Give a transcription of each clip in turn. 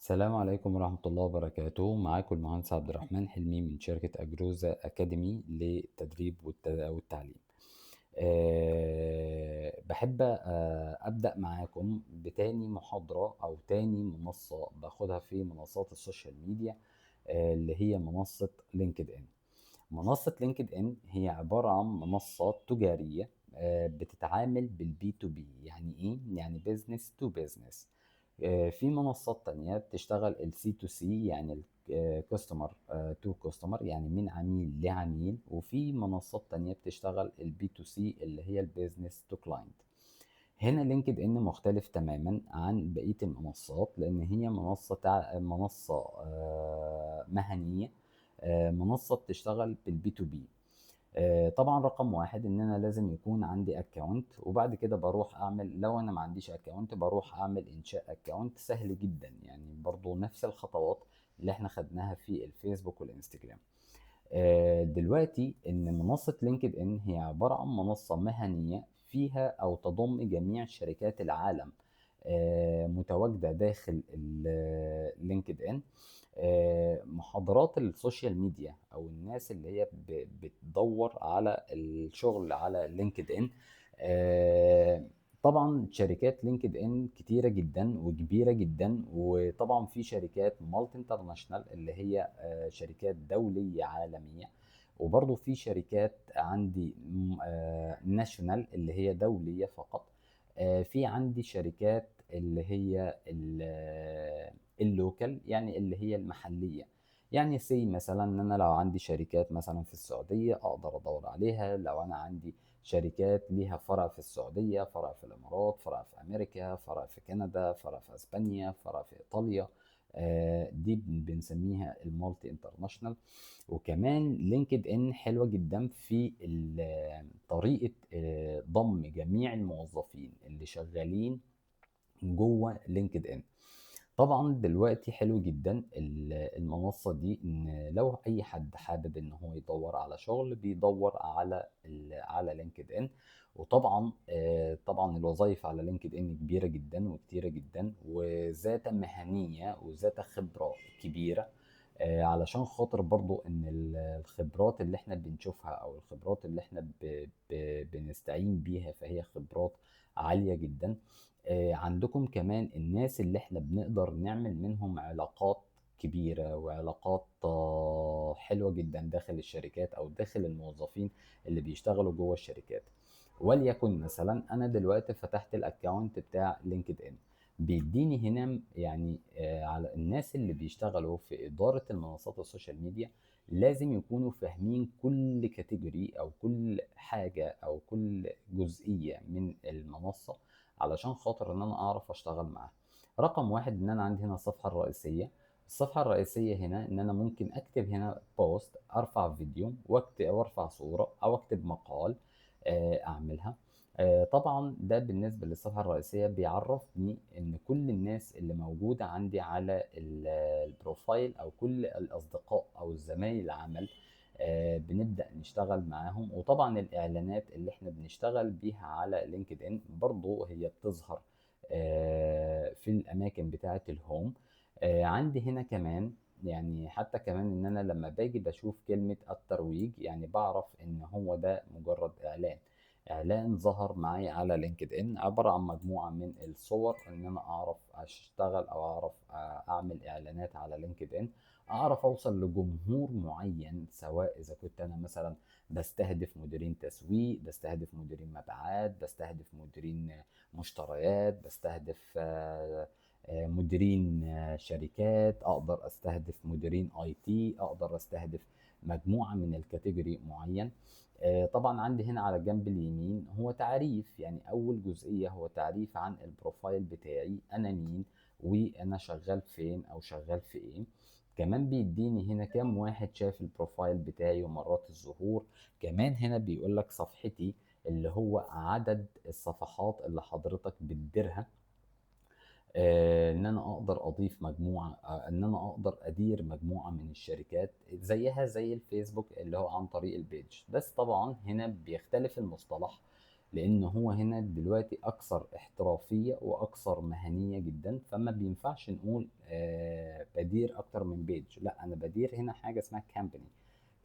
السلام عليكم ورحمة الله وبركاته. معاكم المهندس عبد الرحمن حلمي من شركة أجروزا أكاديمي للتدريب والتعليم. بحب أبدأ معاكم بتاني محاضرة أو تاني منصة باخدها في منصات السوشيال ميديا، اللي هي منصة لينكد إن. منصة لينكد إن هي عبارة عن منصة تجارية بتتعامل بالبي تو بي. يعني إيه؟ يعني بيزنس تو بيزنس. في منصات تانية بتشتغل السي تو سي، يعني الكاستمر تو كاستمر، يعني من عميل لعميل. وفي منصات تانية بتشتغل البي تو سي اللي هي البيزنس تو كلاينت. هنا لينكد ان مختلف تماما عن بقية المنصات، لان هي منصة مهنية، منصة بتشتغل بالبي تو بي. طبعا رقم واحد ان انا لازم يكون عندي اكونت، وبعد كده بروح اعمل، لو انا ما عنديش اكونت بروح اعمل انشاء اكونت سهل جدا، يعني برضو نفس الخطوات اللي احنا خدناها في الفيسبوك والانستجرام. دلوقتي ان منصة لينكد ان هي عبارة عن منصة مهنية فيها او تضم جميع شركات العالم متواجدة داخل لينكد ان. محاضرات السوشيال ميديا او الناس اللي هي بتدور على الشغل على لينكد ان. آه، طبعا شركات لينكد ان كتيرة جدا وكبيرة جدا، وطبعا في شركات مالتي انترناشونال اللي هي شركات دولية عالمية، وبرضه في شركات عندي ناشونال اللي هي دولية فقط. في عندي شركات اللي هي اللوكال، يعني اللي هي المحلية. يعني سي مثلا ان انا لو عندي شركات مثلا في السعودية اقدر ادور عليها، لو انا عندي شركات ليها فرع في السعودية، فرع في الامارات، فرع في امريكا، فرع في كندا، فرع في اسبانيا، فرع في ايطاليا. دي بنسميها المالتي انترناشونال. وكمان لينكد ان حلوة جدا في طريقة ضم جميع الموظفين اللي شغالين جوه لينكد ان. طبعا دلوقتي حلو جدا المنصة دي، ان لو اي حد حابب ان هو يدور على شغل بيدور على على لينكد ان. وطبعا طبعا الوظائف على لينكد ان كبيرة جدا وكتيرة جدا وذات مهنية وذات خبرة كبيرة. علشان خاطر برضو ان الخبرات اللي احنا بنشوفها او الخبرات اللي احنا بنستعين بيها فهي خبرات عالية جدا. عندكم كمان الناس اللي احنا بنقدر نعمل منهم علاقات كبيرة وعلاقات حلوة جدا داخل الشركات او داخل الموظفين اللي بيشتغلوا جوه الشركات. وليكن مثلا انا دلوقتي فتحت الاكونت بتاع لينكد ان، بيديني هنا يعني على الناس اللي بيشتغلوا في إدارة المنصات السوشيال ميديا لازم يكونوا فاهمين كل كاتيجوري أو كل حاجة أو كل جزئية من المنصة، علشان خاطر إن أنا أعرف أشتغل معاها. رقم واحد إن أنا عندي هنا الصفحة الرئيسية. الصفحة الرئيسية هنا إن أنا ممكن أكتب هنا بوست، أرفع فيديو وأكتب أو أرفع صورة أو أكتب مقال أعملها. طبعا ده بالنسبة للصفحة الرئيسية بيعرفني ان كل الناس اللي موجودة عندي على البروفايل او كل الاصدقاء او الزمايل العمل بنبدأ نشتغل معاهم. وطبعا الاعلانات اللي احنا بنشتغل بيها على لينكد ان برضو هي بتظهر في الاماكن بتاعة الهوم. عندي هنا كمان، يعني حتى كمان ان انا لما باجي بشوف كلمة الترويج يعني بعرف ان هو ده مجرد اعلان ظهر معايا على لينكد ان، عبارة عن مجموعة من الصور ان انا اعرف اشتغل او اعرف اعمل اعلانات على لينكد ان، اعرف اوصل لجمهور معين، سواء اذا كنت انا مثلا بستهدف مديرين تسويق، بستهدف مديرين مبيعات، بستهدف مديرين مشتريات، بستهدف مديرين شركات، اقدر استهدف مديرين اي تي، اقدر استهدف مجموعة من الكاتيجوري معين. طبعا عندي هنا على الجنب اليمين هو تعريف، يعني اول جزئية هو تعريف عن البروفايل بتاعي، انا مين وانا شغال فين او شغال في ايه. كمان بيديني هنا كام واحد شاف البروفايل بتاعي ومرات الظهور. كمان هنا بيقول لك صفحتي اللي هو عدد الصفحات اللي حضرتك بتديرها. ان انا اقدر اضيف مجموعه، ان انا اقدر ادير مجموعه من الشركات زيها زي الفيسبوك اللي هو عن طريق البيج. بس طبعا هنا بيختلف المصطلح. لان هو هنا دلوقتي اكثر احترافيه واكثر مهنيه جدا، فما بينفعش نقول بدير اكتر من بيج. لا، انا بدير هنا حاجه اسمها كامباني.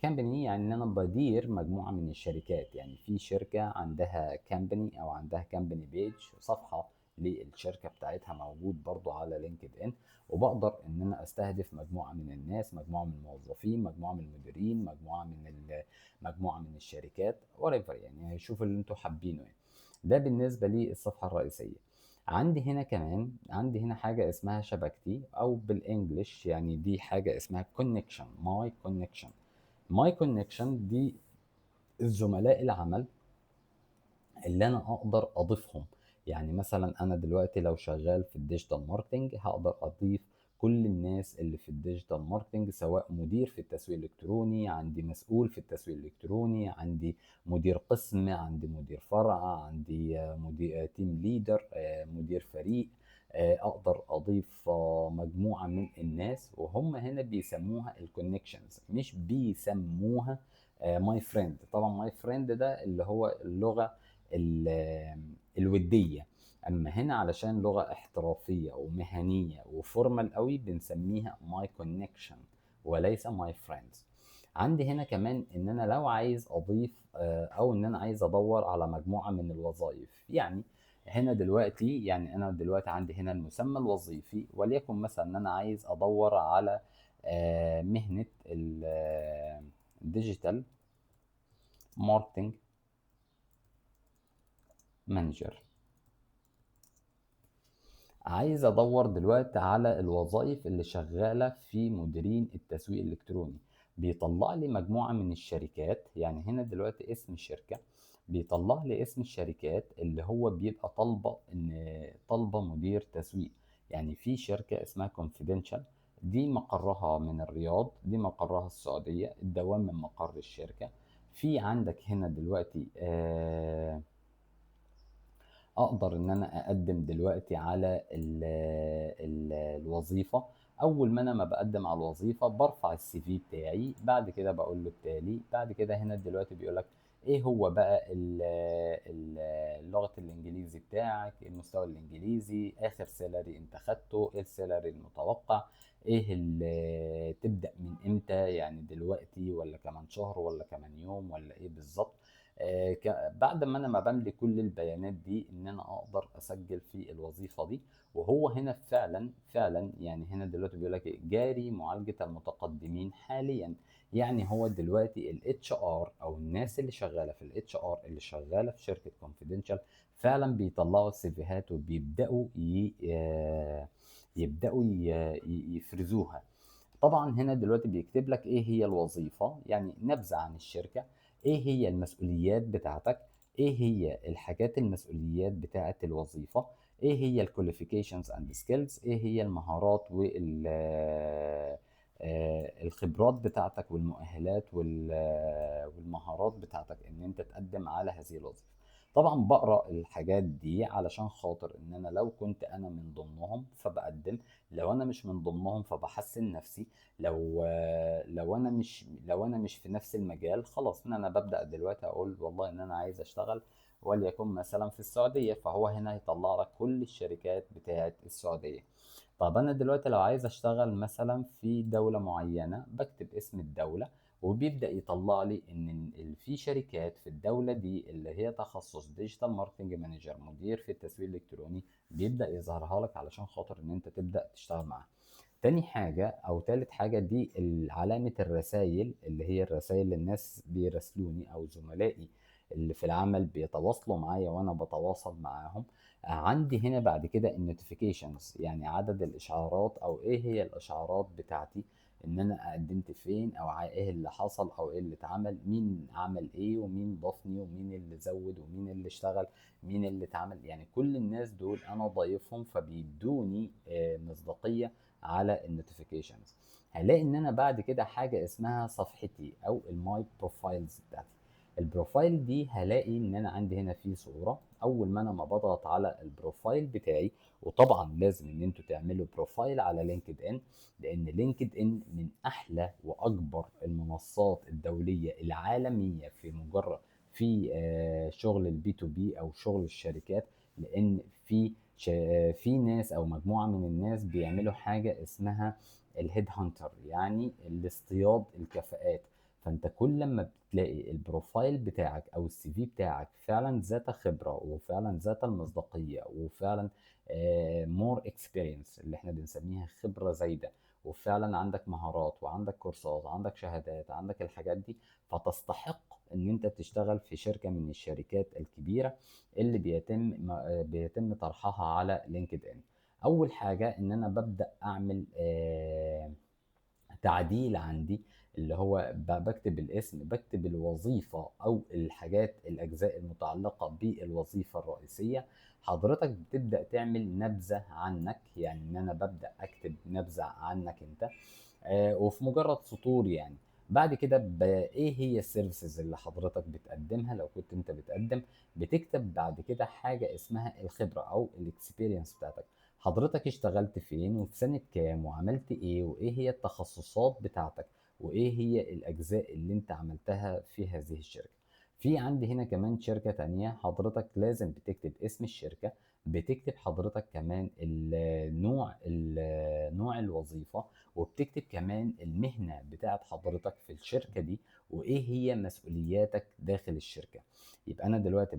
كامباني يعني ان انا بدير مجموعه من الشركات. يعني في شركه عندها كامباني او عندها كامباني بيج، صفحه للشركه بتاعتها موجود برضو على لينكد ان، وبقدر ان انا استهدف مجموعه من الناس، مجموعه من الموظفين، مجموعه من المديرين، مجموعه من الشركات whatever. يعني شوفوا اللي انتوا حابينه يعني. ده بالنسبه للصفحه الرئيسيه. عندي هنا حاجه اسمها شبكتي، او بالانجلش يعني دي حاجه اسمها كونكشن. ماي كونكشن دي الزملاء العمل اللي انا اقدر اضيفهم. يعني مثلا انا دلوقتي لو شغال في الديجيتال ماركتنج، هقدر اضيف كل الناس اللي في الديجيتال ماركتنج، سواء مدير في التسويق الالكتروني، عندي مسؤول في التسويق الالكتروني، عندي مدير قسم، عندي مدير فرع، عندي مدير تيم ليدر، مدير فريق. اقدر اضيف مجموعة من الناس، وهم هنا بيسموها الكونكشنز، مش بيسموها ماي فريند. طبعا ماي فريند ده اللي هو اللغة الودية. اما هنا علشان لغة احترافية ومهنية وفورمال قوي، بنسميها ماي كونكشن وليس ماي فريندز. عندي هنا كمان ان انا لو عايز اضيف او ان انا عايز ادور على مجموعة من الوظائف. يعني هنا دلوقتي، يعني انا دلوقتي عندي هنا المسمى الوظيفي، وليكن مثلا ان انا عايز ادور على مهنة الديجيتال ماركتنج مانجر. عايز ادور دلوقتي على الوظائف اللي شغالة في مديرين التسويق الالكتروني. بيطلع لي مجموعة من الشركات. يعني هنا دلوقتي اسم الشركة، بيطلع لي اسم الشركات اللي هو بيبقى طالبة مدير تسويق. يعني في شركة اسمها كونفيدنشال، دي مقرها من الرياض، دي مقرها السعودية، الدوام من مقر الشركة. في عندك هنا دلوقتي اقدر ان انا اقدم دلوقتي على الوظيفه. اول ما بقدم على الوظيفه برفع السي في بتاعي، بعد كده بقول له التالي. بعد كده هنا دلوقتي بيقول لك ايه هو بقى اللغه الانجليزي بتاعك، المستوى الانجليزي، اخر سالري انت خدته، ايه السالري المتوقع، ايه اللي تبدا من امتى، يعني دلوقتي ولا كمان شهر ولا كمان يوم ولا ايه بالظبط. بعد ما بملي كل البيانات دي، ان انا اقدر اسجل في الوظيفه دي. وهو هنا فعلا يعني هنا دلوقتي بيقول لك جاري معالجه المتقدمين حاليا. يعني هو دلوقتي الاتش ار او الناس اللي شغاله في الاتش ار اللي شغاله في شركه كونفيدنشال فعلا بيطلعوا السيفيهات وبيبداوا يفرزوها. طبعا هنا دلوقتي بيكتب لك ايه هي الوظيفة، يعني نبذة عن الشركة، ايه هي المسؤوليات بتاعتك، ايه هي المسؤوليات بتاعة الوظيفة، ايه هي الكواليفيكيشنز اند سكيلز، ايه هي المهارات الخبرات بتاعتك والمؤهلات والمهارات بتاعتك ان انت تقدم على هذه الوظيفة. طبعا بقرا الحاجات دي علشان خاطر ان انا لو كنت انا من ضمنهم فبقدم، لو انا مش من ضمنهم فبحسن نفسي، لو انا مش في نفس المجال، خلاص ان انا ببدأ دلوقتي اقول والله ان انا عايز اشتغل وليكن مثلا في السعودية، فهو هنا هيطلع لك كل الشركات بتاعت السعودية. طب انا دلوقتي لو عايز اشتغل مثلا في دولة معينة، بكتب اسم الدولة وبيبدأ يطلع لي ان في شركات في الدولة دي اللي هي تخصص ديجيتال ماركتنج مانجر، مدير في التسويق الالكتروني، بيبدأ يظهرها لك علشان خاطر ان انت تبدأ تشتغل معاها. تاني حاجة أو تالت حاجة دي علامة الرسائل، اللي هي الرسائل اللي الناس بيراسلوني أو زملائي اللي في العمل بيتواصلوا معايا وأنا بتواصل معاهم. عندي هنا بعد كده النوتيفيكيشنز، يعني عدد الإشعارات أو إيه هي الإشعارات بتاعتي، إن أنا قدمت فين أو إيه اللي حصل أو إيه اللي اتعمل، مين عمل إيه ومين ضافني ومين اللي زود ومين اللي اشتغل، مين اللي اتعمل. يعني كل الناس دول أنا ضايفهم فبيدوني مصداقية على النوتيفيكيشنز. هلاقي ان انا بعد كده حاجه اسمها صفحتي او الماي بروفايلز بتاعتي. البروفايل دي هلاقي ان انا عندي هنا في صوره. اول ما بضغط على البروفايل بتاعي، وطبعا لازم ان انتوا تعملوا بروفايل على لينكد ان، لان لينكد ان من احلى واكبر المنصات الدوليه العالميه في شغل البي تو بي او شغل الشركات، لان في ناس او مجموعه من الناس بيعملوا حاجه اسمها الهيد هانتر، يعني الاصطياد الكفاءات. فانت كل ما بتلاقي البروفايل بتاعك او السي في بتاعك فعلا ذات خبره وفعلا ذات المصداقيه وفعلا مور اكسبيرينس اللي احنا بنسميها خبره زايده، وفعلا عندك مهارات وعندك كورسات وعندك شهادات، عندك الحاجات دي، فتستحق ان انت تشتغل في شركه من الشركات الكبيره اللي بيتم طرحها على لينكد ان. اول حاجه ان انا ببدا اعمل تعديل عندي، اللي هو بكتب الاسم، بكتب الوظيفة أو الحاجات الأجزاء المتعلقة بالوظيفة الرئيسية. حضرتك بتبدأ تعمل نبذة عنك، يعني إن أنا ببدأ أكتب نبذة عنك أنت، وفي مجرد سطور يعني. بعد كده ايه هي السيرفيسز اللي حضرتك بتقدمها لو كنت انت بتقدم. بتكتب بعد كده حاجة اسمها الخبرة او الاكسبيرينس بتاعتك. حضرتك اشتغلت فين وفي سنة كام وعملت ايه وايه هي التخصصات بتاعتك وايه هي الاجزاء اللي انت عملتها في هذه الشركة. في عندي هنا كمان شركة تانية، حضرتك لازم بتكتب اسم الشركة، بتكتب حضرتك كمان نوع الوظيفة، وبتكتب كمان المهنة بتاعت حضرتك في الشركة دي وايه هي مسؤولياتك داخل الشركة. يبقى انا دلوقتي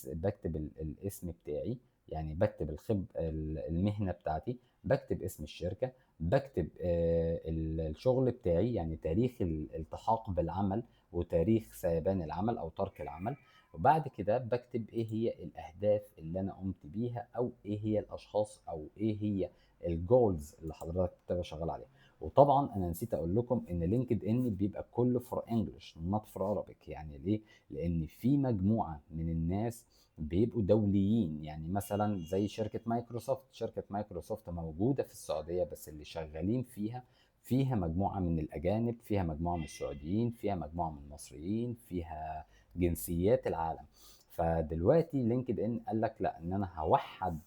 بكتب الاسم بتاعي، يعني بكتب المهنة بتاعتي، بكتب اسم الشركة، بكتب الشغل بتاعي يعني تاريخ الالتحاق بالعمل وتاريخ سيبان العمل او ترك العمل. وبعد كده بكتب ايه هي الاهداف اللي انا قمت بيها او ايه هي الاشخاص او ايه هي الجولز اللي حضرتك بتبقى شغال عليها. وطبعا انا نسيت اقول لكم ان لينكد ان بيبقى كله فور انجلش نوت فور عربيك. يعني ليه؟ لان في مجموعه من الناس بيبقوا دوليين، يعني مثلا زي شركه مايكروسوفت. شركه مايكروسوفت موجوده في السعوديه بس اللي شغالين فيها مجموعه من الاجانب، فيها مجموعه من السعوديين، فيها مجموعه من المصريين، فيها جنسيات العالم. فدلوقتي لينكد ان قال لك لا، ان انا هوحد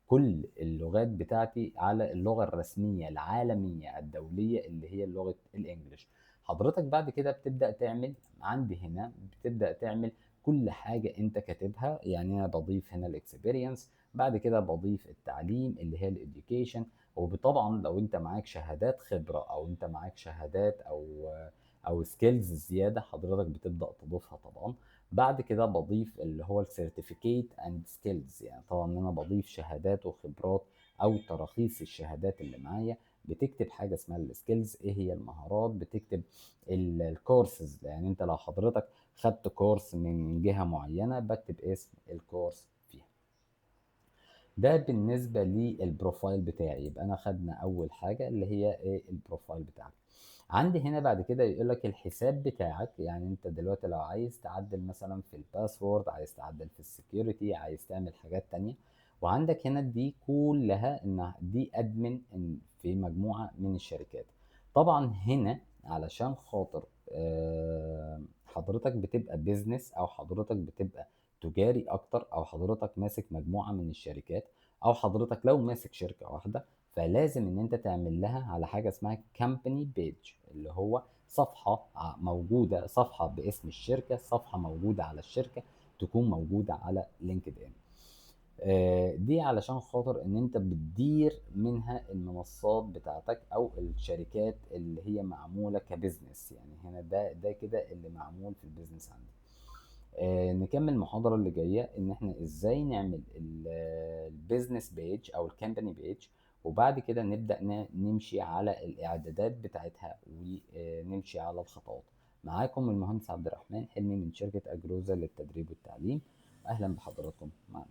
كل اللغات بتاعتي على اللغة الرسمية العالمية الدولية اللي هي لغة الانجليش. حضرتك بعد كده بتبدأ تعمل عندي هنا، بتبدأ تعمل كل حاجة انت كاتبها. يعني انا بضيف هنا الاكسبيرينس، بعد كده بضيف التعليم اللي هي الاديوكيشن. وطبعا لو انت معاك شهادات خبرة او انت معاك شهادات او سكيلز زيادة، حضرتك بتبدأ تضيفها طبعا. بعد كده بضيف اللي هو السيرتيفيكيت اند سكيلز، يعني طبعا ان انا بضيف شهادات وخبرات او تراخيص الشهادات اللي معايا. بتكتب حاجه اسمها السكيلز، ايه هي المهارات. بتكتب الكورسز، يعني انت لو حضرتك خدت كورس من جهه معينه بكتب اسم الكورس فيها. ده بالنسبه للبروفايل بتاعي. يبقى انا خدنا اول حاجه اللي هي ايه البروفايل بتاعك. عندي هنا بعد كده يقول لك الحساب بتاعك. يعني انت دلوقتي لو عايز تعدل مثلا في الباسورد، عايز تعدل في السكيورتي، عايز تعمل حاجات تانية. وعندك هنا دي كلها ان دي ادمن في مجموعة من الشركات. طبعا هنا علشان خاطر حضرتك بتبقى بيزنس او حضرتك بتبقى تجاري اكتر، او حضرتك ماسك مجموعة من الشركات، او حضرتك لو ماسك شركة واحدة، فلازم ان انت تعمل لها على حاجه اسمها كامباني بيج، اللي هو صفحه موجوده، صفحه باسم الشركه، صفحه موجوده على الشركه، تكون موجوده على لينكد ان. دي علشان خاطر ان انت بتدير منها المنصات بتاعتك او الشركات اللي هي معموله كبزنس. يعني هنا ده كده اللي معمول في البيزنس عندي. نكمل المحاضرة اللي جاية ان احنا ازاي نعمل البيزنس بيج او الكامباني بيج، وبعد كده نبدأ نمشي على الاعدادات بتاعتها ونمشي على الخطوات. معاكم المهندس عبد الرحمن حلمي من شركة اجروزا للتدريب والتعليم. اهلا بحضراتكم معنا.